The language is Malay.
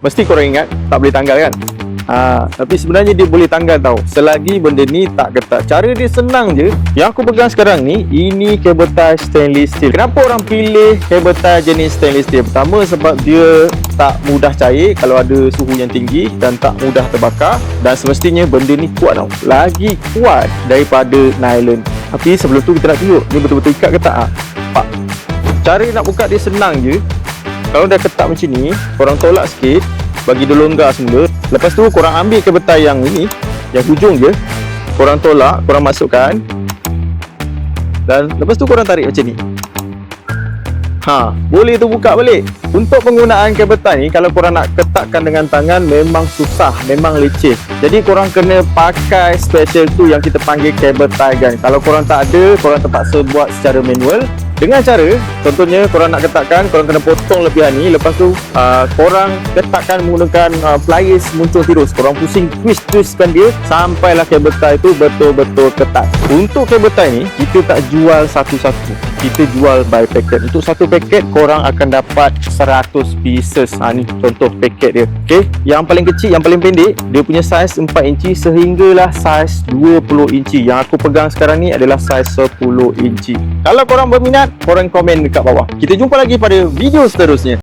Mesti korang ingat tak boleh tanggal kan? Tapi sebenarnya dia boleh tanggal tau, selagi benda ni tak ketat. Cara dia senang je. Yang aku pegang sekarang ni, ini kabel tie stainless steel. Kenapa orang pilih kabel tie jenis stainless steel? Pertama sebab dia tak mudah cair kalau ada suhu yang tinggi, dan tak mudah terbakar. Dan semestinya benda ni kuat tau, lagi kuat daripada nylon. Tapi sebelum tu kita nak tunjuk ni betul-betul ikat ke tak. Nampak? Cara nak buka dia senang je. Kalau dah ketat macam ni, korang tolak sikit, bagi dia longgar semula. Lepas tu korang ambil kabel tie yang ini, yang hujung je, korang tolak, korang masukkan, dan lepas tu korang tarik macam ni. Boleh tu buka balik. Untuk penggunaan kabel tie ni, kalau korang nak ketatkan dengan tangan, memang susah, memang leceh. Jadi korang kena pakai special tu yang kita panggil kabel tie gun. Kalau korang tak ada, korang terpaksa buat secara manual. Dengan cara, contohnya korang nak ketatkan, korang kena potong lebihan ni. Lepas tu korang ketatkan menggunakan pliers muncul tirus. Korang pusing, twist-twistkan dia sampailah kabel tie tu betul-betul ketat. Untuk kabel tie ni, kita tak jual satu-satu, kita jual by packet. Untuk satu packet korang akan dapat 100 pieces. Ni contoh packet dia. Okay, yang paling kecil, yang paling pendek, dia punya saiz 4 inci sehinggalah saiz 20 inci. Yang aku pegang sekarang ni adalah saiz 10 inci. Kalau korang berminat, korang komen dekat bawah. Kita jumpa lagi pada video seterusnya.